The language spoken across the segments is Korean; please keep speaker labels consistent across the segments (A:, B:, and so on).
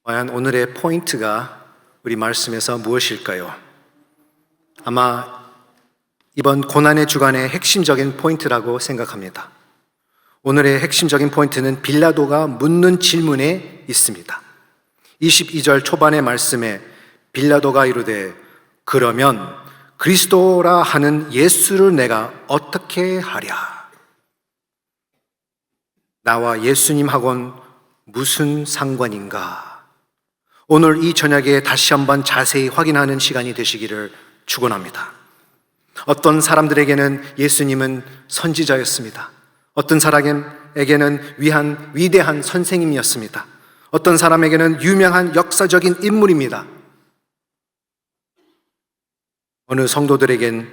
A: 과연 오늘의 포인트가 우리 말씀에서 무엇일까요? 아마 이번 고난의 주간의 핵심적인 포인트라고 생각합니다. 오늘의 핵심적인 포인트는 빌라도가 묻는 질문에 있습니다. 22절 초반의 말씀에 빌라도가 이르되 그러면 그리스도라 하는 예수를 내가 어떻게 하랴? 나와 예수님하고는 무슨 상관인가? 오늘 이 저녁에 다시 한번 자세히 확인하는 시간이 되시기를 축원합니다. 어떤 사람들에게는 예수님은 선지자였습니다. 어떤 사람에게는 위대한 선생님이었습니다. 어떤 사람에게는 유명한 역사적인 인물입니다. 어느 성도들에겐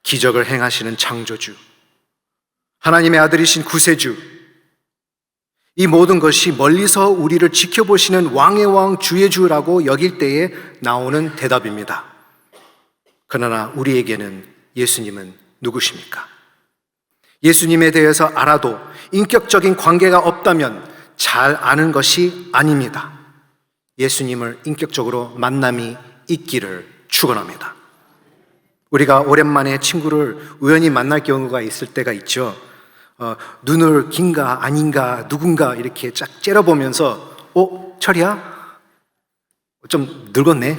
A: 기적을 행하시는 창조주, 하나님의 아들이신 구세주, 이 모든 것이 멀리서 우리를 지켜보시는 왕의 왕 주의 주라고 여길 때에 나오는 대답입니다. 그러나 우리에게는 예수님은 누구십니까? 예수님에 대해서 알아도 인격적인 관계가 없다면 잘 아는 것이 아닙니다. 예수님을 인격적으로 만남이 있기를 축원합니다. 우리가 오랜만에 친구를 우연히 만날 경우가 있을 때가 있죠. 눈을 긴가 아닌가 누군가 이렇게 쫙 째려보면서 철이야? 좀 늙었네?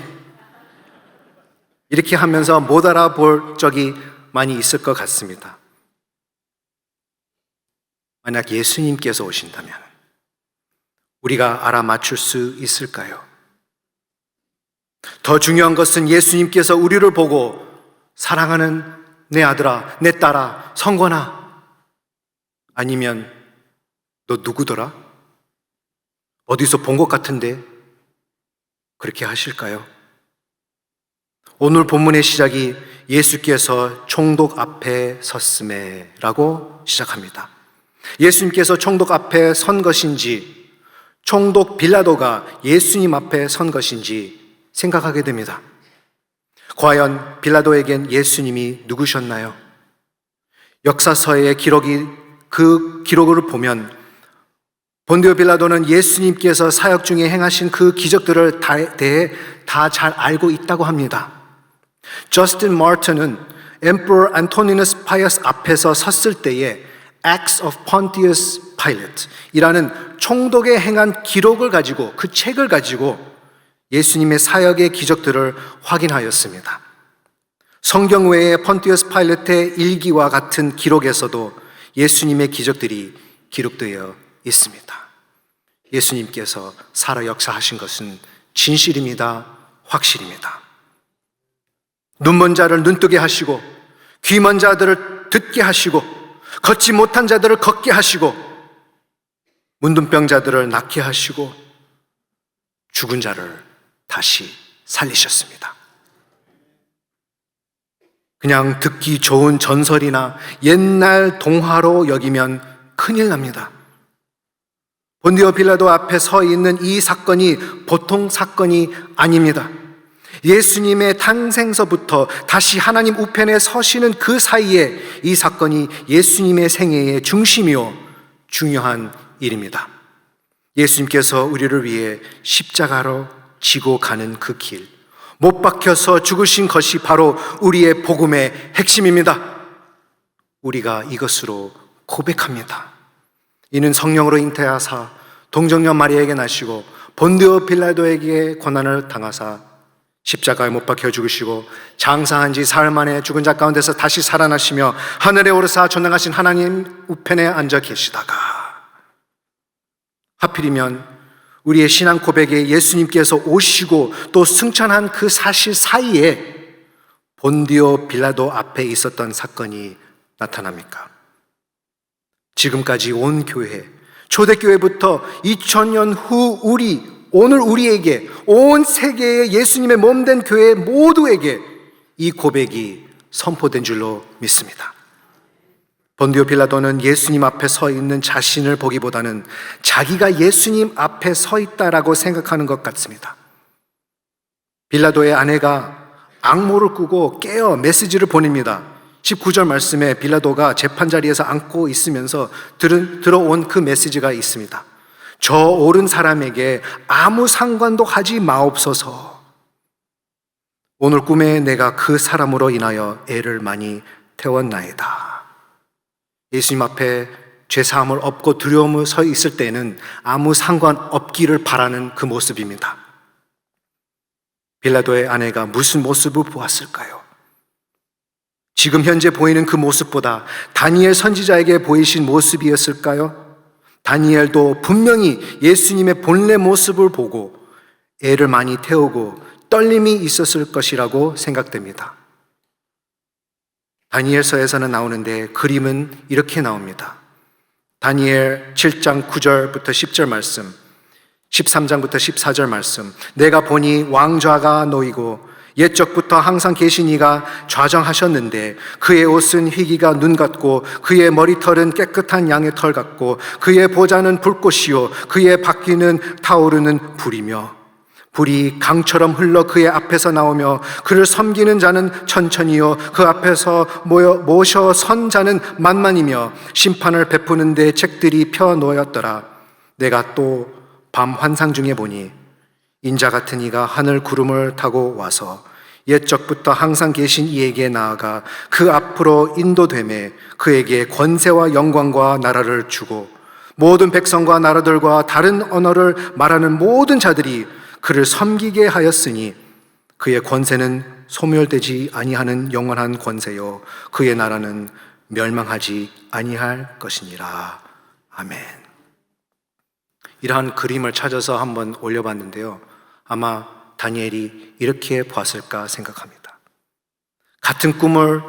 A: 이렇게 하면서 못 알아볼 적이 많이 있을 것 같습니다. 만약 예수님께서 오신다면 우리가 알아맞힐 수 있을까요? 더 중요한 것은 예수님께서 우리를 보고 사랑하는 내 아들아, 내 딸아, 성건아, 아니면 너 누구더라? 어디서 본 것 같은데? 그렇게 하실까요? 오늘 본문의 시작이 예수께서 총독 앞에 섰음에 라고 시작합니다. 예수님께서 총독 앞에 선 것인지 총독 빌라도가 예수님 앞에 선 것인지 생각하게 됩니다. 과연 빌라도에겐 예수님이 누구셨나요? 역사서의 그 기록을 보면 본디오 빌라도는 예수님께서 사역 중에 행하신 그 기적들을 대해 다 잘 알고 있다고 합니다. 저스틴 마르틴은 Emperor Antoninus Pius 앞에서 섰을 때에 Acts of Pontius Pilate 이라는 총독의 행한 기록을 가지고 그 책을 가지고 예수님의 사역의 기적들을 확인하였습니다. 성경 외에 폰티우스 파일렛의 일기와 같은 기록에서도 예수님의 기적들이 기록되어 있습니다. 예수님께서 살아 역사하신 것은 진실입니다. 확실입니다. 눈먼 자를 눈뜨게 하시고 귀먼 자들을 듣게 하시고 걷지 못한 자들을 걷게 하시고 문둥병자들을 낫게 하시고 죽은 자를 다시 살리셨습니다. 그냥 듣기 좋은 전설이나 옛날 동화로 여기면 큰일 납니다. 본디오 빌라도 앞에 서 있는 이 사건이 보통 사건이 아닙니다. 예수님의 탄생서부터 다시 하나님 우편에 서시는 그 사이에 이 사건이 예수님의 생애의 중심이요 중요한 일입니다. 예수님께서 우리를 위해 십자가로 지고 가는 그 길, 못 박혀서 죽으신 것이 바로 우리의 복음의 핵심입니다. 우리가 이것으로 고백합니다. 이는 성령으로 잉태하사 동정녀 마리아에게 나시고 본디오 빌라도에게 고난을 당하사 십자가에 못 박혀 죽으시고 장사한 지 사흘 만에 죽은 자 가운데서 다시 살아나시며 하늘에 오르사 전능하신 하나님 우편에 앉아 계시다가 하필이면 우리의 신앙 고백에 예수님께서 오시고 또 승천한 그 사실 사이에 본디오 빌라도 앞에 있었던 사건이 나타납니까? 지금까지 온 교회, 초대교회부터 2000년 후 오늘 우리에게 온 세계의 예수님의 몸된 교회 모두에게 이 고백이 선포된 줄로 믿습니다. 본디오 빌라도는 예수님 앞에 서 있는 자신을 보기보다는 자기가 예수님 앞에 서 있다라고 생각하는 것 같습니다. 빌라도의 아내가 악모를 꾸고 깨어 메시지를 보냅니다. 19절 말씀에 빌라도가 재판 자리에서 앉고 있으면서 들어온 그 메시지가 있습니다. 저 옳은 사람에게 아무 상관도 하지 마옵소서. 오늘 꿈에 내가 그 사람으로 인하여 애를 많이 태웠나이다. 예수님 앞에 죄사함을 얻고 두려움을 서 있을 때는 아무 상관없기를 바라는 그 모습입니다. 빌라도의 아내가 무슨 모습을 보았을까요? 지금 현재 보이는 그 모습보다 다니엘 선지자에게 보이신 모습이었을까요? 다니엘도 분명히 예수님의 본래 모습을 보고 애를 많이 태우고 떨림이 있었을 것이라고 생각됩니다. 다니엘서에서는 나오는데 그림은 이렇게 나옵니다. 다니엘 7장 9절부터 10절 말씀, 13장부터 14절 말씀. 내가 보니 왕좌가 놓이고 옛적부터 항상 계신 이가 좌정하셨는데 그의 옷은 희기가 눈 같고 그의 머리털은 깨끗한 양의 털 같고 그의 보좌는 불꽃이요 그의 바퀴는 타오르는 불이며 불이 강처럼 흘러 그의 앞에서 나오며 그를 섬기는 자는 천천히요 그 앞에서 모셔 선 자는 만만이며 심판을 베푸는 데 책들이 펴 놓였더라. 내가 또 밤 환상 중에 보니 인자 같은 이가 하늘 구름을 타고 와서 옛적부터 항상 계신 이에게 나아가 그 앞으로 인도되매 그에게 권세와 영광과 나라를 주고 모든 백성과 나라들과 다른 언어를 말하는 모든 자들이 그를 섬기게 하였으니 그의 권세는 소멸되지 아니하는 영원한 권세요 그의 나라는 멸망하지 아니할 것이니라. 아멘. 이러한 그림을 찾아서 한번 올려봤는데요, 아마 다니엘이 이렇게 봤을까 생각합니다. 같은 꿈을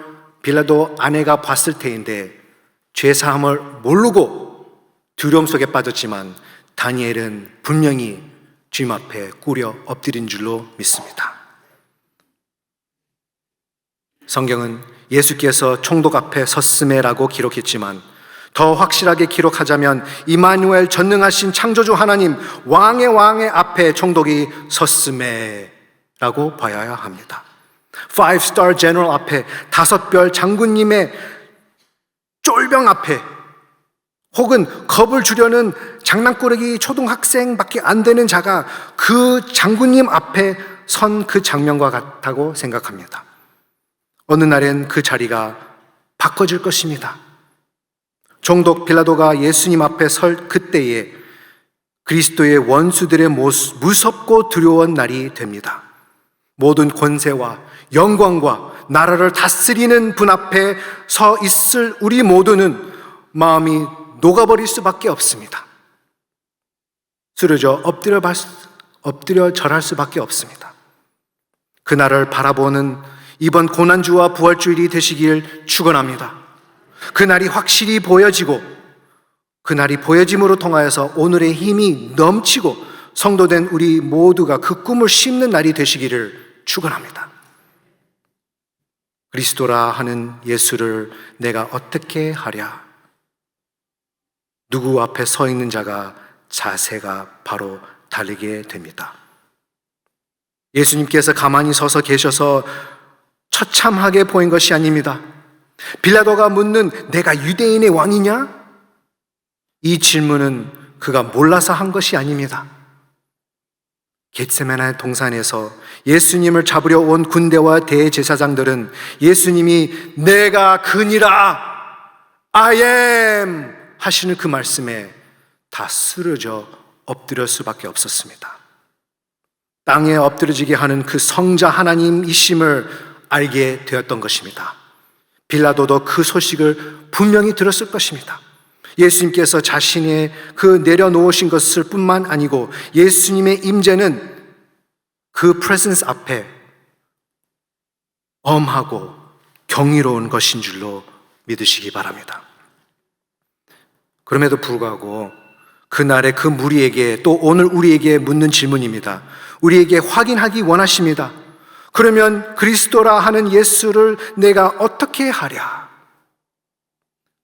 A: 빌라도 아내가 봤을 테인데 죄사함을 모르고 두려움 속에 빠졌지만 다니엘은 분명히 주님 앞에 꿇어 엎드린 줄로 믿습니다. 성경은 예수께서 총독 앞에 섰음에라고 기록했지만 더 확실하게 기록하자면 이마누엘 전능하신 창조주 하나님 왕의 앞에 총독이 섰음에라고 봐야 합니다. 5-star general 앞에 5별 장군님의 쫄병 앞에 혹은 겁을 주려는 장난꾸러기 초등학생밖에 안 되는 자가 그 장군님 앞에 선 그 장면과 같다고 생각합니다. 어느 날엔 그 자리가 바꿔질 것입니다. 총독 빌라도가 예수님 앞에 설 그때에 그리스도의 원수들의 무섭고 두려운 날이 됩니다. 모든 권세와 영광과 나라를 다스리는 분 앞에 서 있을 우리 모두는 마음이 녹아버릴 수밖에 없습니다. 쓰러져 엎드려 절할 수밖에 없습니다. 그날을 바라보는 이번 고난주와 부활주일이 되시길 축원합니다. 그날이 확실히 보여지고 그날이 보여짐으로 통하여서 오늘의 힘이 넘치고 성도된 우리 모두가 그 꿈을 심는 날이 되시기를 축원합니다. 그리스도라 하는 예수를 내가 어떻게 하랴? 누구 앞에 서 있는 자가 자세가 바로 다르게 됩니다. 예수님께서 가만히 서서 계셔서 처참하게 보인 것이 아닙니다. 빌라도가 묻는 내가 유대인의 왕이냐? 이 질문은 그가 몰라서 한 것이 아닙니다. 겟세마네 동산에서 예수님을 잡으려 온 군대와 대제사장들은 예수님이 내가 그니라 I am 하시는 그 말씀에 다 쓰러져 엎드릴 수밖에 없었습니다. 땅에 엎드려지게 하는 그 성자 하나님이심을 알게 되었던 것입니다. 빌라도도 그 소식을 분명히 들었을 것입니다. 예수님께서 자신의 그 내려놓으신 것을 뿐만 아니고 예수님의 임재는 그 프레젠스 앞에 엄하고 경이로운 것인 줄로 믿으시기 바랍니다. 그럼에도 불구하고 그날의 그 무리에게 또 오늘 우리에게 묻는 질문입니다. 우리에게 확인하기 원하십니다. 그러면 그리스도라 하는 예수를 내가 어떻게 하랴?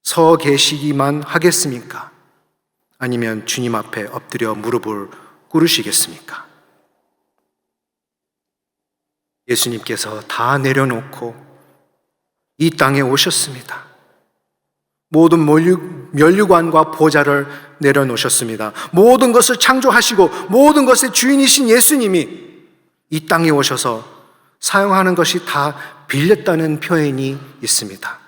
A: 서 계시기만 하겠습니까? 아니면 주님 앞에 엎드려 무릎을 꿇으시겠습니까? 예수님께서 다 내려놓고 이 땅에 오셨습니다. 모든 면류관과 보좌를 내려놓으셨습니다. 모든 것을 창조하시고 모든 것의 주인이신 예수님이 이 땅에 오셔서 사용하는 것이 다 빌렸다는 표현이 있습니다.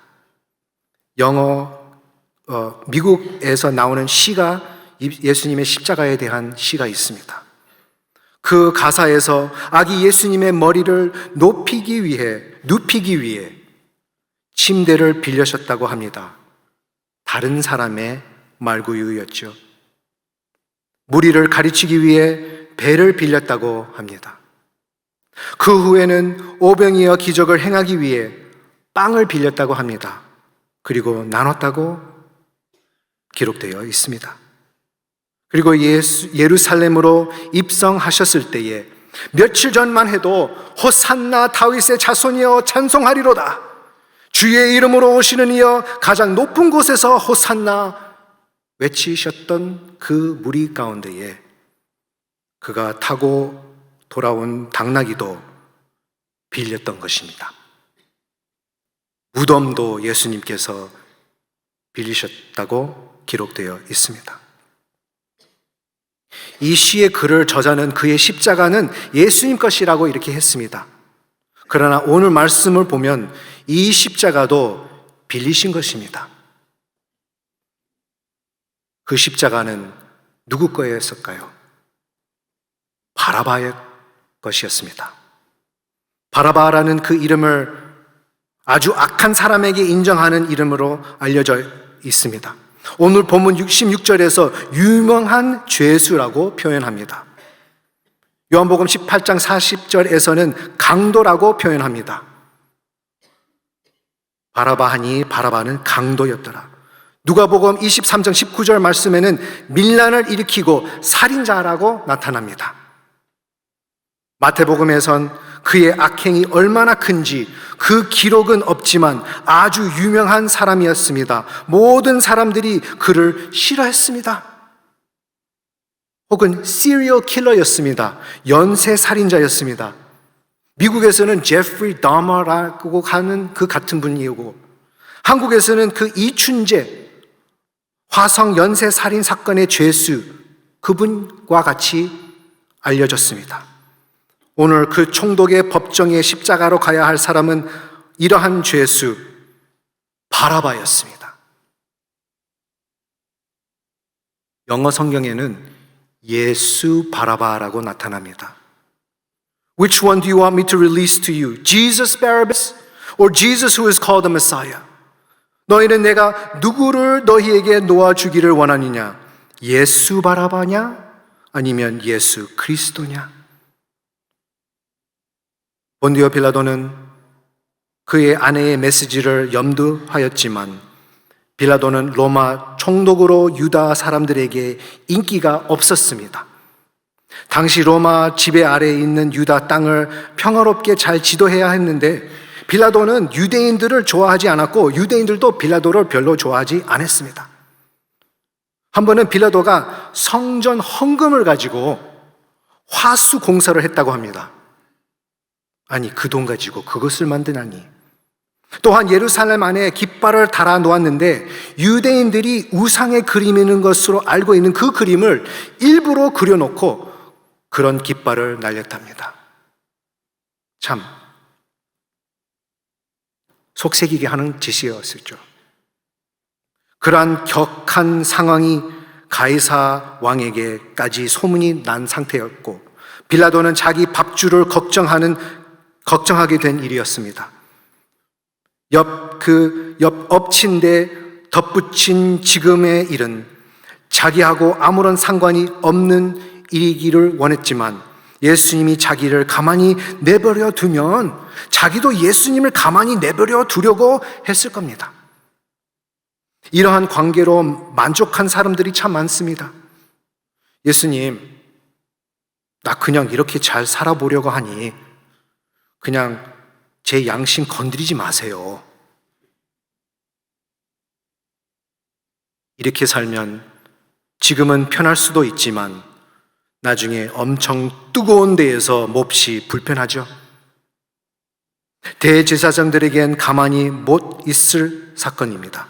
A: 미국에서 나오는 시가 예수님의 십자가에 대한 시가 있습니다. 그 가사에서 아기 예수님의 머리를 눕히기 위해 침대를 빌려셨다고 합니다. 다른 사람의 말구유였죠. 무리를 가르치기 위해 배를 빌렸다고 합니다. 그 후에는 오병이어 기적을 행하기 위해 빵을 빌렸다고 합니다. 그리고 나눴다고 기록되어 있습니다. 그리고 예루살렘으로 입성하셨을 때에 며칠 전만 해도 호산나 다윗의 자손이여 찬송하리로다, 주의 이름으로 오시는 이여 가장 높은 곳에서 호산나 외치셨던 그 무리 가운데에 그가 타고 돌아온 당나귀도 빌렸던 것입니다. 무덤도 예수님께서 빌리셨다고 기록되어 있습니다. 이 시의 글을 저자는 그의 십자가는 예수님 것이라고 이렇게 했습니다. 그러나 오늘 말씀을 보면 이 십자가도 빌리신 것입니다. 그 십자가는 누구 거였을까요? 바라바의 것이었습니다. 바라바라는 그 이름을 아주 악한 사람에게 인정하는 이름으로 알려져 있습니다. 오늘 본문 16절에서 유명한 죄수라고 표현합니다. 요한복음 18장 40절에서는 강도라고 표현합니다. 바라바하니 바라바는 강도였더라. 누가복음 23장 19절 말씀에는 밀란을 일으키고 살인자라고 나타납니다. 마태복음에선 그의 악행이 얼마나 큰지 그 기록은 없지만 아주 유명한 사람이었습니다. 모든 사람들이 그를 싫어했습니다. 혹은 시리얼 킬러였습니다. 연쇄 살인자였습니다. 미국에서는 제프리 다머라고 하는 그 같은 분이고, 한국에서는 그 이춘재 화성 연쇄 살인 사건의 죄수, 그분과 같이 알려졌습니다. 오늘 그 총독의 법정에 십자가로 가야 할 사람은 이러한 죄수 바라바였습니다. 영어 성경에는 예수 바라바라고 나타납니다. Which one do you want me to release to you? Jesus Barabbas or Jesus who is called the Messiah? 너희는 내가 누구를 너희에게 놓아주기를 원하느냐? 예수 바라바냐? 아니면 예수 그리스도냐? 본디오 빌라도는 그의 아내의 메시지를 염두하였지만 빌라도는 로마 총독으로 유다 사람들에게 인기가 없었습니다. 당시 로마 지배 아래에 있는 유다 땅을 평화롭게 잘 지도해야 했는데 빌라도는 유대인들을 좋아하지 않았고 유대인들도 빌라도를 별로 좋아하지 않았습니다. 한 번은 빌라도가 성전 헌금을 가지고 화수 공사를 했다고 합니다. 아니, 그 돈 가지고 그것을 만드나니. 또한 예루살렘 안에 깃발을 달아 놓았는데 유대인들이 우상의 그림이는 것으로 알고 있는 그 그림을 일부러 그려놓고 그런 깃발을 날렸답니다. 참 속색이게 하는 짓이었죠. 그러한 격한 상황이 가이사 왕에게까지 소문이 난 상태였고 빌라도는 자기 밥줄을 걱정하게 된 일이었습니다. 옆 엎친 데 덧붙인 지금의 일은 자기하고 아무런 상관이 없는 일이기를 원했지만 예수님이 자기를 가만히 내버려 두면 자기도 예수님을 가만히 내버려 두려고 했을 겁니다. 이러한 관계로 만족한 사람들이 참 많습니다. 예수님, 나 그냥 이렇게 잘 살아보려고 하니 그냥 제 양심 건드리지 마세요. 이렇게 살면 지금은 편할 수도 있지만 나중에 엄청 뜨거운 데에서 몹시 불편하죠. 대제사장들에겐 가만히 못 있을 사건입니다.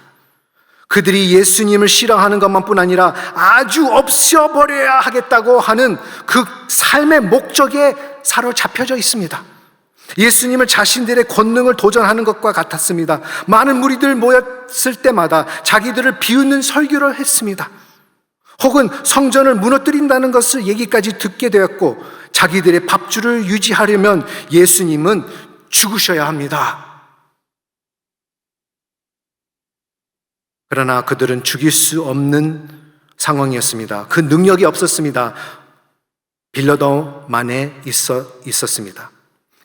A: 그들이 예수님을 싫어하는 것만뿐 아니라 아주 없애버려야 하겠다고 하는 그 삶의 목적에 사로잡혀져 있습니다. 예수님을 자신들의 권능을 도전하는 것과 같았습니다. 많은 무리들 모였을 때마다 자기들을 비웃는 설교를 했습니다. 혹은 성전을 무너뜨린다는 것을 얘기까지 듣게 되었고, 자기들의 밥줄을 유지하려면 예수님은 죽으셔야 합니다. 그러나 그들은 죽일 수 없는 상황이었습니다. 그 능력이 없었습니다. 빌라도만에 있었습니다.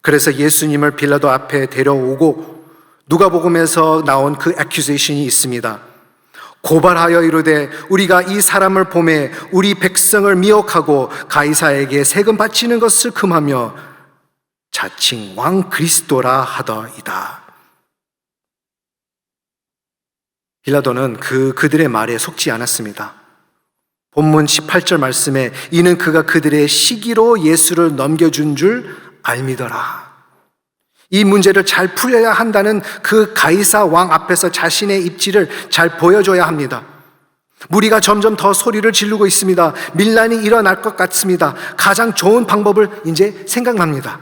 A: 그래서 예수님을 빌라도 앞에 데려오고 누가복음에서 나온 그 액큐제이션이 있습니다. 고발하여 이르되 우리가 이 사람을 보매 우리 백성을 미혹하고 가이사에게 세금 바치는 것을 금하며 자칭 왕 그리스도라 하더이다. 빌라도는 그들의 말에 속지 않았습니다. 본문 18절 말씀에 이는 그가 그들의 시기로 예수를 넘겨준 줄 알미더라. 이 문제를 잘 풀려야 한다는 그 가이사 왕 앞에서 자신의 입지를 잘 보여줘야 합니다. 무리가 점점 더 소리를 지르고 있습니다. 밀란이 일어날 것 같습니다. 가장 좋은 방법을 이제 생각납니다.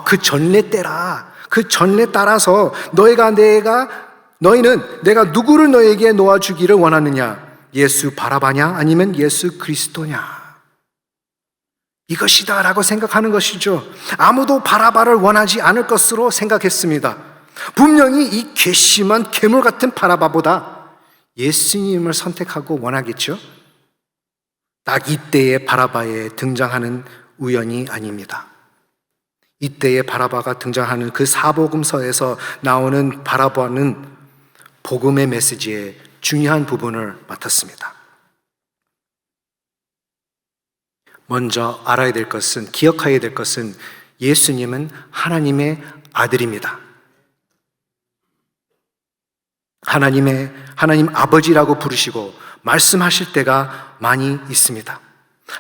A: 그 전례 때라. 그 전례 따라서 너희는 내가 누구를 너에게 놓아주기를 원하느냐? 예수 바라바냐? 아니면 예수 그리스도냐? 이것이다 라고 생각하는 것이죠. 아무도 바라바를 원하지 않을 것으로 생각했습니다. 분명히 이 괘씸한 괴물 같은 바라바보다 예수님을 선택하고 원하겠죠. 딱 이때에 바라바에 등장하는 우연이 아닙니다. 이때에 바라바가 등장하는 그 사복음서에서 나오는 바라바는 복음의 메시지의 중요한 부분을 맡았습니다. 먼저 알아야 될 것은, 기억해야 될 것은 예수님은 하나님의 아들입니다. 하나님 아버지라고 부르시고 말씀하실 때가 많이 있습니다.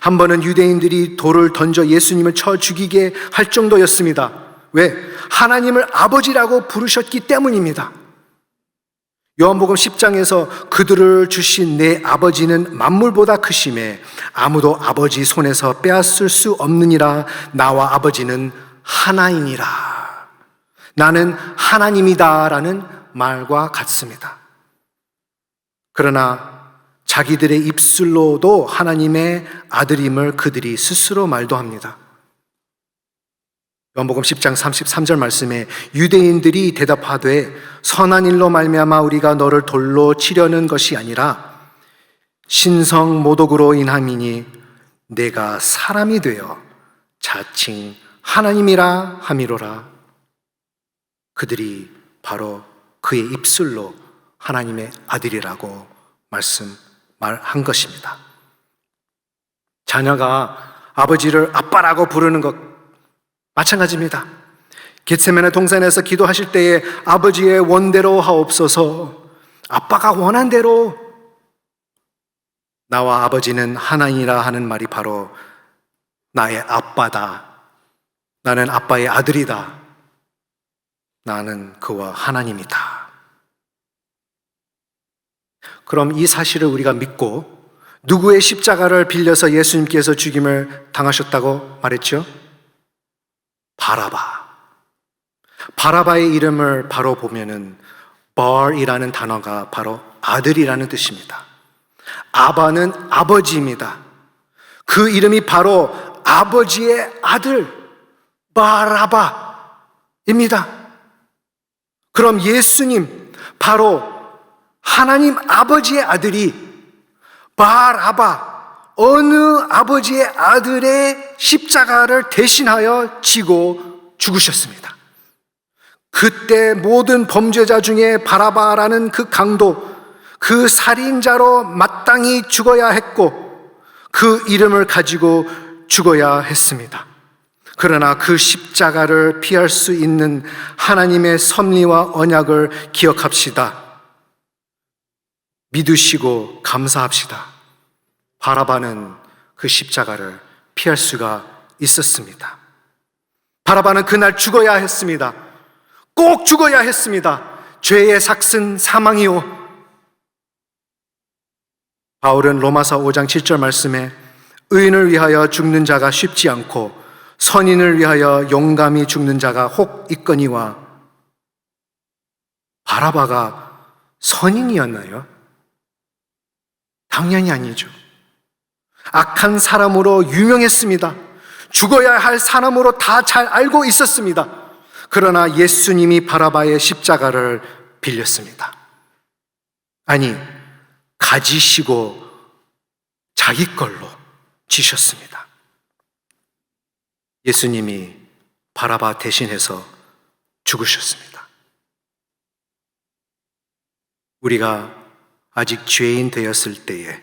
A: 한 번은 유대인들이 돌을 던져 예수님을 쳐 죽이게 할 정도였습니다. 왜? 하나님을 아버지라고 부르셨기 때문입니다. 요한복음 10장에서 그들을 주신 내 아버지는 만물보다 크심에 아무도 아버지 손에서 빼앗을 수 없느니라. 나와 아버지는 하나이니라. 나는 하나님이다 라는 말과 같습니다. 그러나 자기들의 입술로도 하나님의 아들임을 그들이 스스로 말도 합니다. 요한복음 10장 33절 말씀에 유대인들이 대답하되 선한 일로 말미암아 우리가 너를 돌로 치려는 것이 아니라 신성 모독으로 인함이니 내가 사람이 되어 자칭 하나님이라 함이로라. 그들이 바로 그의 입술로 하나님의 아들이라고 말한 것입니다. 자녀가 아버지를 아빠라고 부르는 것 마찬가지입니다. 겟세마네 동산에서 기도하실 때에 아버지의 원대로 하옵소서, 아빠가 원한 대로. 나와 아버지는 하나이라 하는 말이 바로 나의 아빠다. 나는 아빠의 아들이다. 나는 그와 하나님이다. 그럼 이 사실을 우리가 믿고 누구의 십자가를 빌려서 예수님께서 죽임을 당하셨다고 말했죠? 바라바의 이름을 바로 보면은 bar이라는 단어가 바로 아들이라는 뜻입니다. 아바는 아버지입니다. 그 이름이 바로 아버지의 아들 바라바입니다. 그럼 예수님, 바로 하나님 아버지의 아들이 바라바, 어느 아버지의 아들의 십자가를 대신하여 지고 죽으셨습니다. 그때 모든 범죄자 중에 바라바라는 그 강도, 그 살인자로 마땅히 죽어야 했고 그 이름을 가지고 죽어야 했습니다. 그러나 그 십자가를 피할 수 있는 하나님의 섭리와 언약을 기억합시다. 믿으시고 감사합시다. 바라바는 그 십자가를 피할 수가 있었습니다. 바라바는 그날 죽어야 했습니다. 꼭 죽어야 했습니다. 죄의 삭슨 사망이요, 바울은 로마서 5장 7절 말씀에 의인을 위하여 죽는 자가 쉽지 않고 선인을 위하여 용감히 죽는 자가 혹 있거니와, 바라바가 선인이었나요? 당연히 아니죠. 악한 사람으로 유명했습니다. 죽어야 할 사람으로 다 잘 알고 있었습니다. 그러나 예수님이 바라바의 십자가를 빌렸습니다. 아니, 가지시고 자기 걸로 지셨습니다. 예수님이 바라바 대신해서 죽으셨습니다. 우리가 아직 죄인 되었을 때에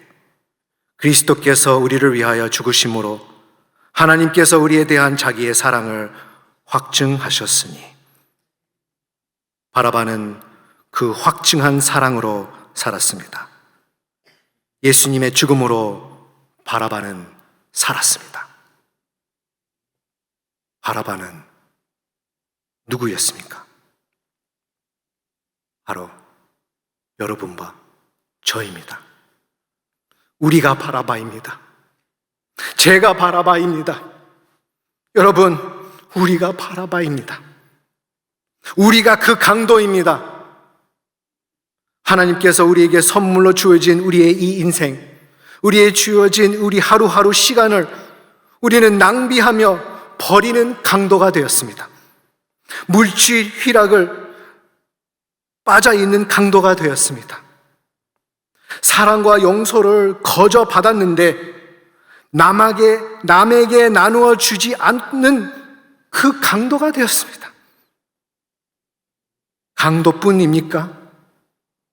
A: 그리스도께서 우리를 위하여 죽으심으로 하나님께서 우리에 대한 자기의 사랑을 확증하셨으니, 바라바는 그 확증한 사랑으로 살았습니다. 예수님의 죽음으로 바라바는 살았습니다. 바라바는 누구였습니까? 바로 여러분과 저입니다. 우리가 바라바입니다. 제가 바라바입니다. 여러분, 우리가 바라바입니다. 우리가 그 강도입니다. 하나님께서 우리에게 선물로 주어진 우리의 이 인생, 우리의 주어진 우리 하루하루 시간을 우리는 낭비하며 버리는 강도가 되었습니다. 물질 휘락을 빠져 있는 강도가 되었습니다. 사랑과 용서를 거저 받았는데 남에게 나누어 주지 않는 그 강도가 되었습니다. 강도뿐입니까?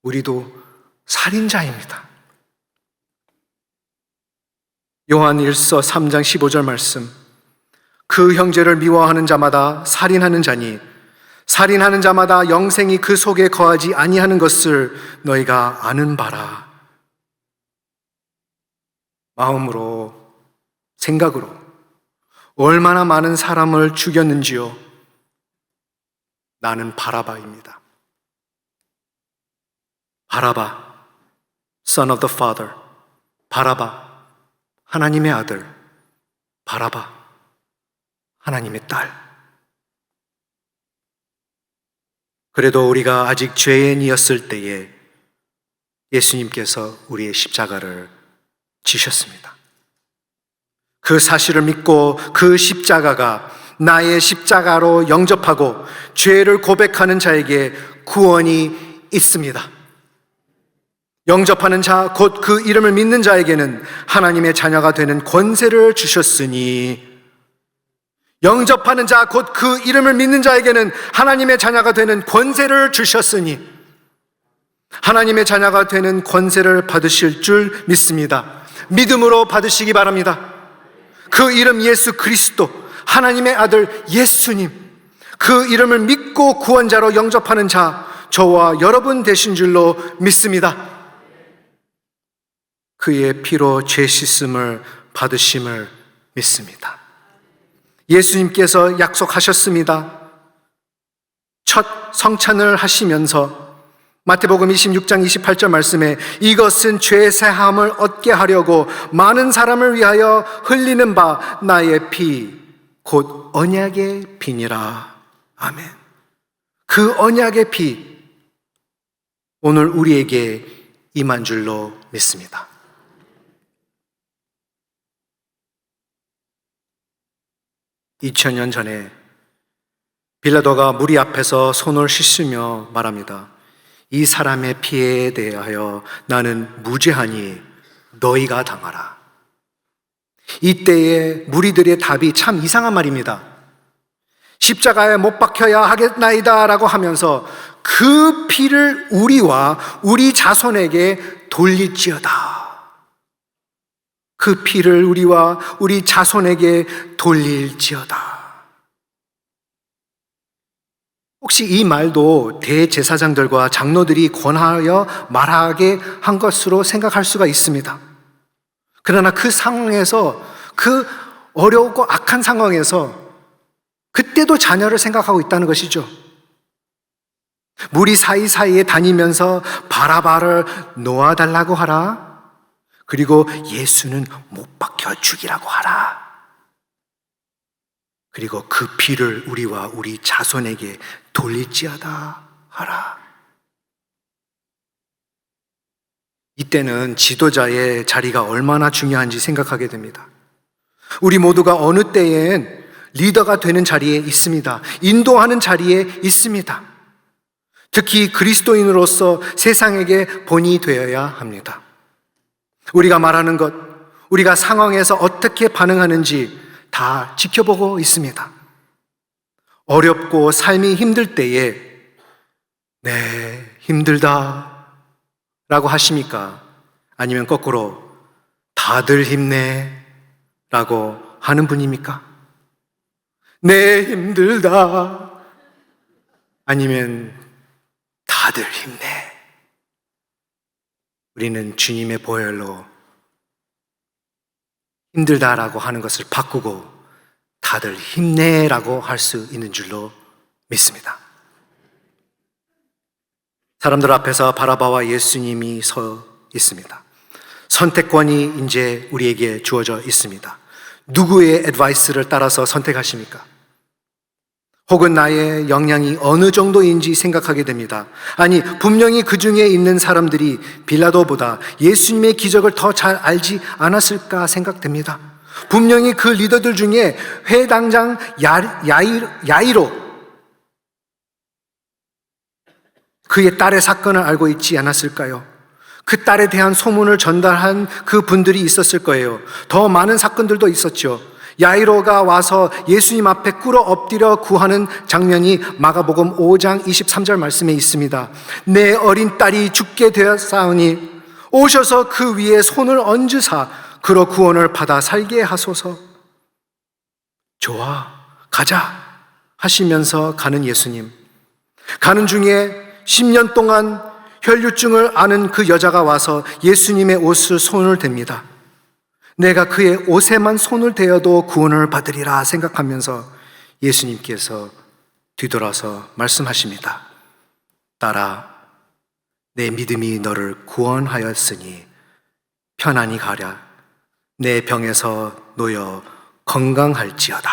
A: 우리도 살인자입니다. 요한 1서 3장 15절 말씀, 그 형제를 미워하는 자마다 살인하는 자니 살인하는 자마다 영생이 그 속에 거하지 아니하는 것을 너희가 아는 바라. 마음으로, 생각으로 얼마나 많은 사람을 죽였는지요. 나는 바라바입니다. 바라바, Son of the Father. 바라바, 하나님의 아들. 바라바, 하나님의 딸. 그래도 우리가 아직 죄인이었을 때에 예수님께서 우리의 십자가를 지셨습니다. 그 사실을 믿고 그 십자가가 나의 십자가로 영접하고 죄를 고백하는 자에게 구원이 있습니다. 영접하는 자, 곧 그 이름을 믿는 자에게는 하나님의 자녀가 되는 권세를 주셨으니, 영접하는 자, 곧 그 이름을 믿는 자에게는 하나님의 자녀가 되는 권세를 주셨으니, 하나님의 자녀가 되는 권세를 받으실 줄 믿습니다. 믿음으로 받으시기 바랍니다. 그 이름 예수 그리스도, 하나님의 아들 예수님, 그 이름을 믿고 구원자로 영접하는 자, 저와 여러분 되신 줄로 믿습니다. 그의 피로 죄 씻음을 받으심을 믿습니다. 예수님께서 약속하셨습니다. 첫 성찬을 하시면서 마태복음 26장 28절 말씀에 이것은 죄 사함을 얻게 하려고 많은 사람을 위하여 흘리는 바 나의 피, 곧 언약의 피니라. 아멘. 그 언약의 피, 오늘 우리에게 임한 줄로 믿습니다. (2000년) 전에 빌라도가 무리 앞에서 손을 씻으며 말합니다. 이 사람의 피에 대하여 나는 무죄하니 너희가 당하라. 이때의 무리들의 답이 참 이상한 말입니다. 십자가에 못 박혀야 하겠나이다 라고 하면서 그 피를 우리와 우리 자손에게 돌릴지어다. 그 피를 우리와 우리 자손에게 돌릴지어다. 혹시 이 말도 대제사장들과 장로들이 권하여 말하게 한 것으로 생각할 수가 있습니다. 그러나 그 상황에서, 그 어렵고 악한 상황에서 그때도 자녀를 생각하고 있다는 것이죠. 무리 사이사이에 다니면서 바라바를 놓아달라고 하라. 그리고 예수는 못 박혀 죽이라고 하라. 그리고 그 피를 우리와 우리 자손에게 돌릴지어다 하라. 이때는 지도자의 자리가 얼마나 중요한지 생각하게 됩니다. 우리 모두가 어느 때엔 리더가 되는 자리에 있습니다. 인도하는 자리에 있습니다. 특히 그리스도인으로서 세상에게 본이 되어야 합니다. 우리가 말하는 것, 우리가 상황에서 어떻게 반응하는지 다 지켜보고 있습니다. 어렵고 삶이 힘들 때에 네, 힘들다 라고 하십니까? 아니면 거꾸로 다들 힘내 라고 하는 분입니까? 네, 힘들다. 아니면 다들 힘내. 우리는 주님의 보혈로 힘들다라고 하는 것을 바꾸고 다들 힘내라고 할 수 있는 줄로 믿습니다. 사람들 앞에서 바라바와 예수님이 서 있습니다. 선택권이 이제 우리에게 주어져 있습니다. 누구의 애드바이스를 따라서 선택하십니까? 혹은 나의 역량이 어느 정도인지 생각하게 됩니다. 아니, 분명히 그 중에 있는 사람들이 빌라도보다 예수님의 기적을 더 잘 알지 않았을까 생각됩니다. 분명히 그 리더들 중에 회당장 야이로, 그의 딸의 사건을 알고 있지 않았을까요? 그 딸에 대한 소문을 전달한 그 분들이 있었을 거예요. 더 많은 사건들도 있었죠. 야이로가 와서 예수님 앞에 꿇어 엎드려 구하는 장면이 마가복음 5장 23절 말씀에 있습니다. 내 어린 딸이 죽게 되었사오니 오셔서 그 위에 손을 얹으사 그로 구원을 받아 살게 하소서. 좋아, 가자 하시면서 가는 예수님. 가는 중에 10년 동안 혈류증을 앓은 그 여자가 와서 예수님의 옷을 손을 댑니다. 내가 그의 옷에만 손을 대어도 구원을 받으리라 생각하면서 예수님께서 뒤돌아서 말씀하십니다. 딸아, 내 믿음이 너를 구원하였으니 편안히 가랴. 내 병에서 놓여 건강할지어다.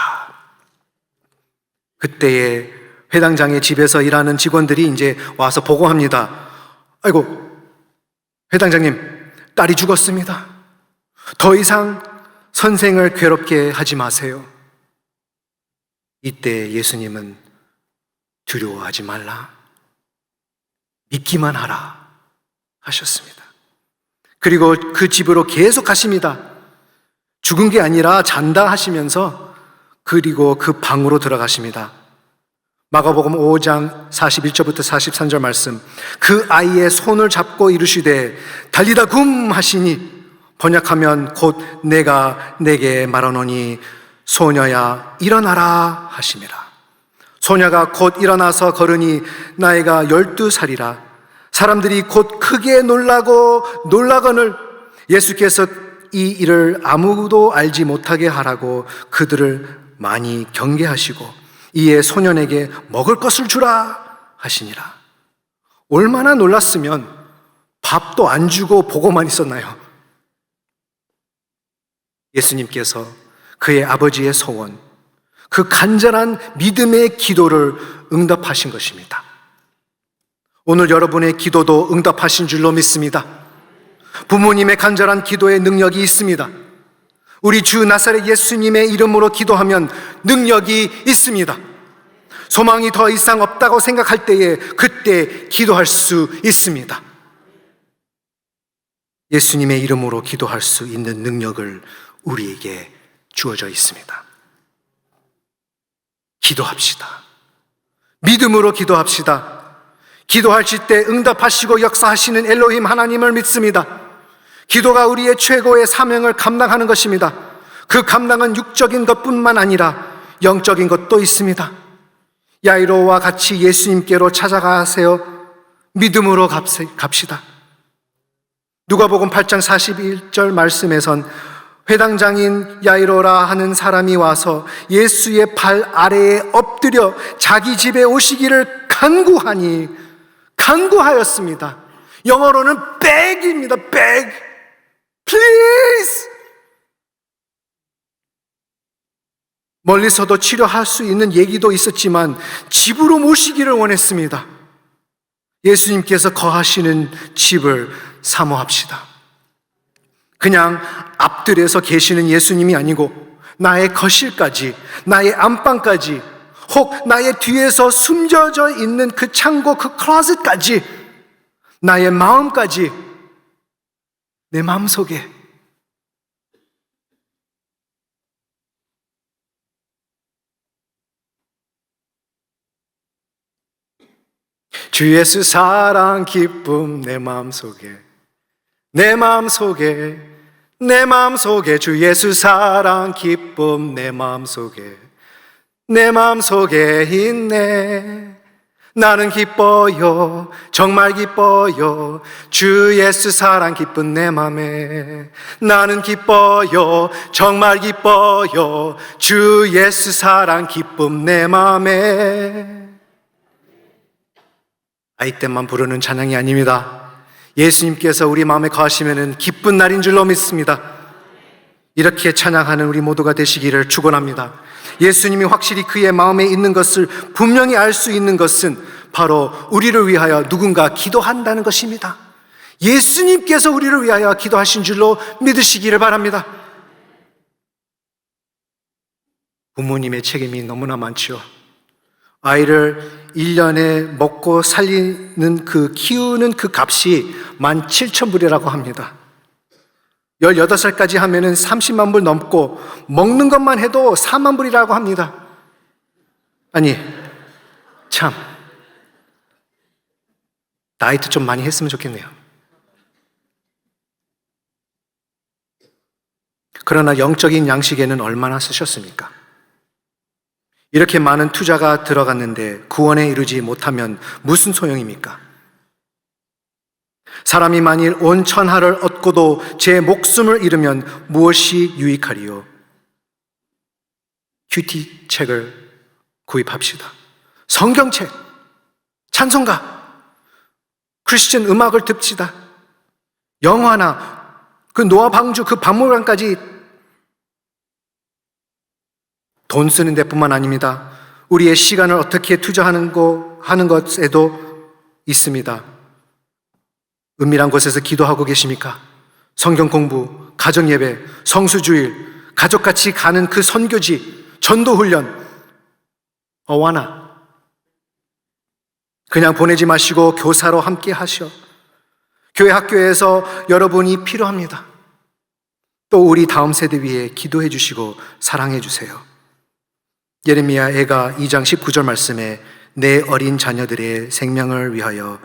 A: 그때에 회당장의 집에서 일하는 직원들이 이제 와서 보고합니다. 아이고, 회당장님, 딸이 죽었습니다. 더 이상 선생을 괴롭게 하지 마세요. 이때 예수님은 두려워하지 말라, 믿기만 하라 하셨습니다. 그리고 그 집으로 계속 가십니다. 죽은 게 아니라 잔다 하시면서 그리고 그 방으로 들어가십니다. 마가복음 5장 41절부터 43절 말씀. 그 아이의 손을 잡고 이르시되 달리다 굼 하시니 번역하면 곧 내가 내게 말하노니 소녀야 일어나라 하심이라. 소녀가 곧 일어나서 걸으니 나이가 12살이라. 사람들이 곧 크게 놀라거늘 예수께서 이 일을 아무도 알지 못하게 하라고 그들을 많이 경계하시고 이에 소년에게 먹을 것을 주라 하시니라. 얼마나 놀랐으면 밥도 안 주고 보고만 있었나요? 예수님께서 그의 아버지의 소원, 그 간절한 믿음의 기도를 응답하신 것입니다. 오늘 여러분의 기도도 응답하신 줄로 믿습니다. 부모님의 간절한 기도에 능력이 있습니다. 우리 주 나사렛 예수님의 이름으로 기도하면 능력이 있습니다. 소망이 더 이상 없다고 생각할 때에 그때 기도할 수 있습니다. 예수님의 이름으로 기도할 수 있는 능력을 우리에게 주어져 있습니다. 기도합시다. 믿음으로 기도합시다. 기도하실 때 응답하시고 역사하시는 엘로힘 하나님을 믿습니다. 기도가 우리의 최고의 사명을 감당하는 것입니다. 그 감당은 육적인 것뿐만 아니라 영적인 것도 있습니다. 야이로와 같이 예수님께로 찾아가세요. 믿음으로 갑시다. 누가복음 8장 41절 말씀에선 회당장인 야이로라 하는 사람이 와서 예수의 발 아래에 엎드려 자기 집에 오시기를 간구하였습니다. 영어로는 beg입니다. beg. Please! 멀리서도 치료할 수 있는 얘기도 있었지만 집으로 모시기를 원했습니다. 예수님께서 거하시는 집을 사모합시다. 그냥 앞뜰에서 계시는 예수님이 아니고 나의 거실까지, 나의 안방까지, 혹 나의 뒤에서 숨겨져 있는 그 창고, 그 클로셋까지, 나의 마음까지, 내 마음속에 주 예수 사랑 기쁨 내 마음속에, 내 마음속에, 내 마음속에 주 예수 사랑 기쁨 내 마음속에, 내 마음속에 있네. 나는 기뻐요, 정말 기뻐요. 주 예수 사랑 기쁜 내 맘에. 나는 기뻐요, 정말 기뻐요. 주 예수 사랑 기쁨 내 맘에. 아이 때만 부르는 찬양이 아닙니다. 예수님께서 우리 마음에 거하시면 기쁜 날인 줄로 믿습니다. 이렇게 찬양하는 우리 모두가 되시기를 축원합니다. 예수님이 확실히 그의 마음에 있는 것을 분명히 알 수 있는 것은 바로 우리를 위하여 누군가 기도한다는 것입니다. 예수님께서 우리를 위하여 기도하신 줄로 믿으시기를 바랍니다. 부모님의 책임이 너무나 많죠. 아이를 1년에 먹고 살리는 키우는 그 값이 17,000불이라고 합니다. 18살까지 하면은 30만 불 넘고 먹는 것만 해도 4만 불이라고 합니다. 아니, 참. 다이어트 좀 많이 했으면 좋겠네요. 그러나 영적인 양식에는 얼마나 쓰셨습니까? 이렇게 많은 투자가 들어갔는데 구원에 이르지 못하면 무슨 소용입니까? 사람이 만일 온 천하를 얻고도 제 목숨을 잃으면 무엇이 유익하리요? 큐티 책을 구입합시다. 성경책, 찬송가, 크리스천 음악을 듣시다. 영화나 그 노아 방주 그 박물관까지 돈 쓰는 데뿐만 아닙니다. 우리의 시간을 어떻게 투자하는 것에도 있습니다. 은밀한 곳에서 기도하고 계십니까? 성경 공부, 가정 예배, 성수주일, 가족같이 가는 그 선교지, 전도 훈련, 어와나 그냥 보내지 마시고 교사로 함께 하셔. 교회 학교에서 여러분이 필요합니다. 또 우리 다음 세대 위해 기도해 주시고 사랑해 주세요. 예레미야 애가 2장 19절 말씀에 내 어린 자녀들의 생명을 위하여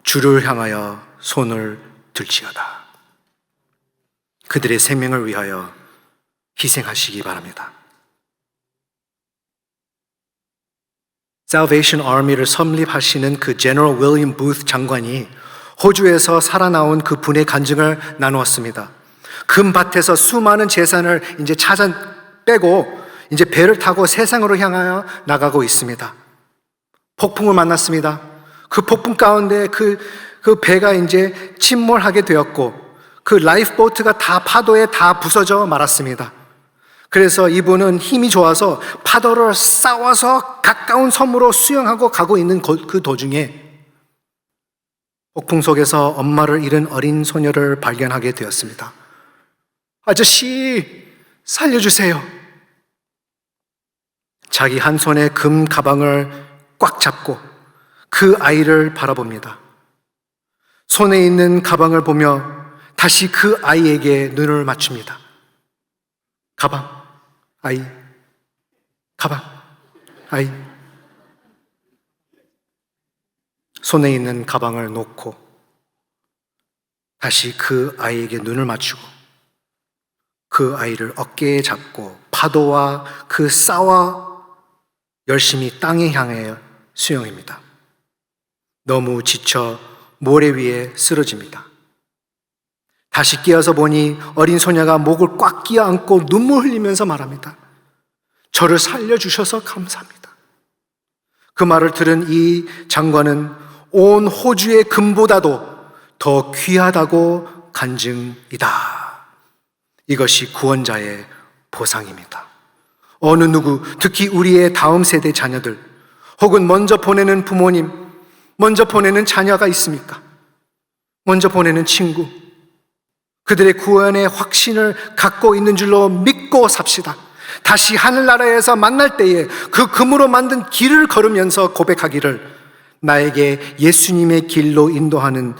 A: 주를 향하여 손을 들지어다. 그들의 생명을 위하여 희생하시기 바랍니다. Salvation Army를 설립하시는 그 제너럴 윌리엄 부스 장관이 호주에서 살아나온 그 분의 간증을 나누었습니다. 금밭에서 수많은 재산을 이제 빼고 이제 배를 타고 세상으로 향하여 나가고 있습니다. 폭풍을 만났습니다. 그 폭풍 가운데 그 배가 이제 침몰하게 되었고 그 라이프보트가 다 파도에 다 부서져 말았습니다. 그래서 이분은 힘이 좋아서 파도를 싸워서 가까운 섬으로 수영하고 가고 있는 그 도중에 폭풍 속에서 엄마를 잃은 어린 소녀를 발견하게 되었습니다. 아저씨, 살려주세요. 자기 한 손에 금 가방을 꽉 잡고 그 아이를 바라봅니다. 손에 있는 가방을 보며 다시 그 아이에게 눈을 맞춥니다. 가방, 아이, 가방, 아이. 손에 있는 가방을 놓고 다시 그 아이에게 눈을 맞추고 그 아이를 어깨에 잡고 파도와 그 싸워 열심히 땅에 향해 수영입니다. 너무 지쳐 모래 위에 쓰러집니다. 다시 깨어서 보니 어린 소녀가 목을 꽉 끼어 안고 눈물 흘리면서 말합니다. 저를 살려주셔서 감사합니다. 그 말을 들은 이 장관은 온 호주의 금보다도 더 귀하다고 간증이다. 이것이 구원자의 보상입니다. 어느 누구, 특히 우리의 다음 세대 자녀들, 혹은 먼저 보내는 부모님, 먼저 보내는 자녀가 있습니까? 먼저 보내는 친구, 그들의 구원의 확신을 갖고 있는 줄로 믿고 삽시다. 다시 하늘나라에서 만날 때에 그 금으로 만든 길을 걸으면서 고백하기를, 나에게 예수님의 길로 인도하는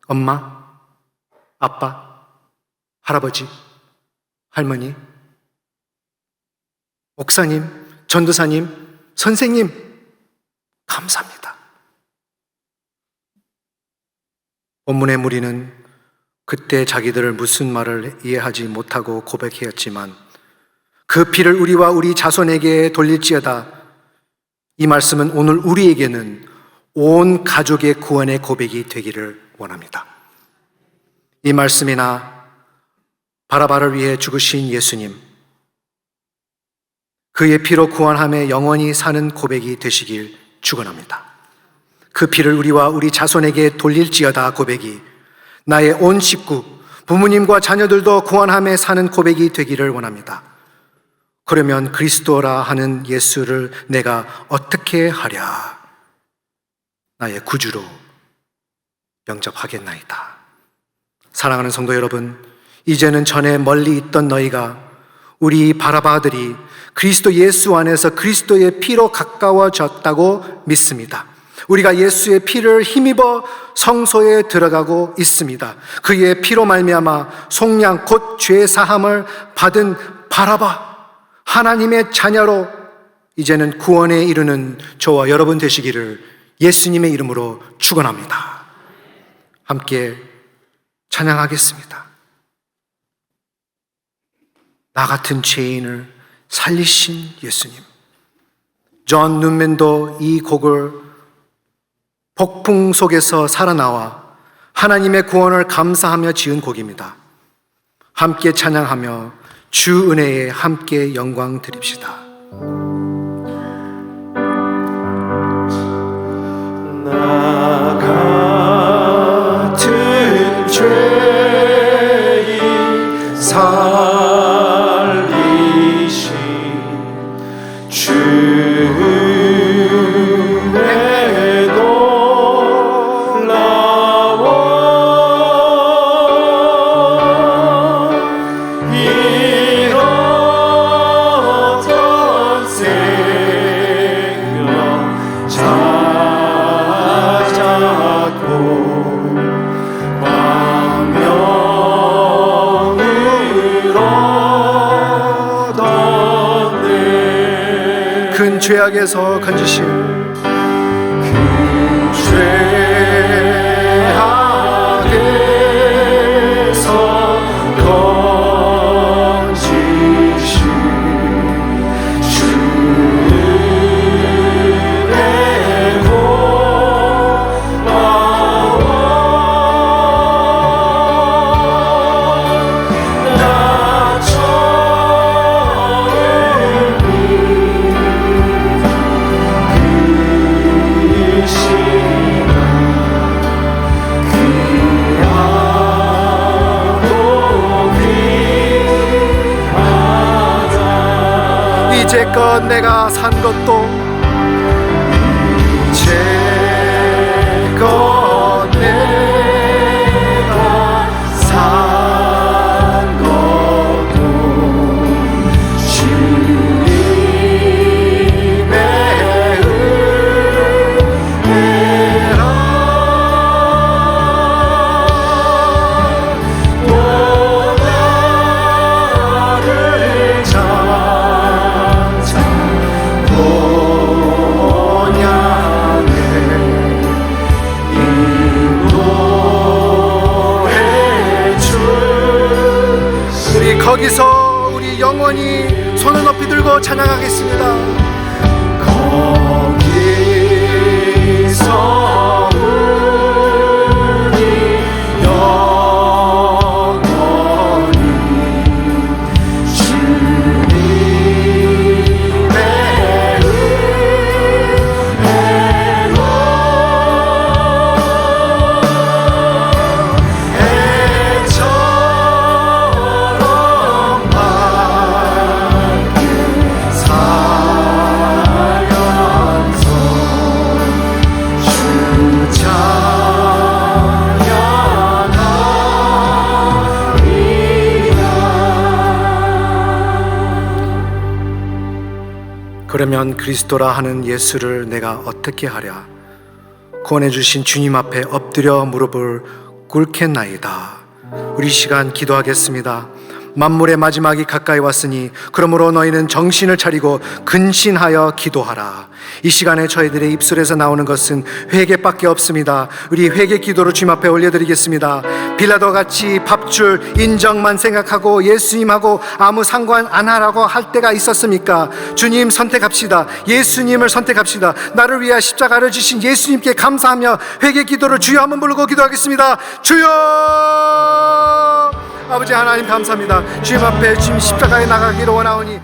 A: 엄마, 아빠, 할아버지, 할머니, 목사님, 전도사님, 선생님, 감사합니다. 본문의 무리는 그때 자기들을 무슨 말을 이해하지 못하고 고백하였지만 그 피를 우리와 우리 자손에게 돌릴지어다. 이 말씀은 오늘 우리에게는 온 가족의 구원의 고백이 되기를 원합니다. 이 말씀이나 바라바를 위해 죽으신 예수님, 그의 피로 구원함에 영원히 사는 고백이 되시길 축원합니다. 그 피를 우리와 우리 자손에게 돌릴지어다 고백이 나의 온 식구, 부모님과 자녀들도 구원함에 사는 고백이 되기를 원합니다. 그러면 그리스도라 하는 예수를 내가 어떻게 하랴? 나의 구주로 영접하겠나이다. 사랑하는 성도 여러분, 이제는 전에 멀리 있던 너희가, 우리 바라바들이 그리스도 예수 안에서 그리스도의 피로 가까워졌다고 믿습니다. 우리가 예수의 피를 힘입어 성소에 들어가고 있습니다. 그의 피로 말미암아 속량 곧 죄 사함을 받은 바라바, 하나님의 자녀로 이제는 구원에 이르는 저와 여러분 되시기를 예수님의 이름으로 축원합니다. 함께 찬양하겠습니다. 나 같은 죄인을 살리신 예수님. 존 눈맨도 이 곡을 폭풍 속에서 살아나와 하나님의 구원을 감사하며 지은 곡입니다. 함께 찬양하며 주 은혜에 함께 영광 드립시다.
B: 나 같은 죄인 살리신 주의 놀라워 잃었던 생명 찾았고 광명을 얻었네.
A: 큰 죄악에서 건지신
B: 그 죄악에서 건지신 주의 고마워. 나 처음
A: 이제껏 내가 산 것도
B: 이제껏 내가 산 것도 주님의 은혜라. 또 나를 장차 본향에 인도해 줄.
A: 우리 거기서 우리 영원히 손을 높이 들고 찬양하겠습니다.
B: 거기서 우리 영원히 주님의 은혜로 해처럼
A: 그러면 그리스도라 하는 예수를 내가 어떻게 하랴? 구원해 주신 주님 앞에 엎드려 무릎을 꿇겠나이다. 우리 시간 기도하겠습니다. 만물의 마지막이 가까이 왔으니 그러므로 너희는 정신을 차리고 근신하여 기도하라. 이 시간에 저희들의 입술에서 나오는 것은 회개밖에 없습니다. 우리 회개 기도로 주님 앞에 올려드리겠습니다. 빌라도 같이 밥줄 인정만 생각하고 예수님하고 아무 상관 안 하라고 할 때가 있었습니까? 주님 선택합시다. 예수님을 선택합시다. 나를 위하여 십자가를 지신 예수님께 감사하며 회개 기도를 주여 한번 부르고 기도하겠습니다. 주여! 아버지 하나님 감사합니다. 주님 앞에 주님 십자가에 나가기를 원하오니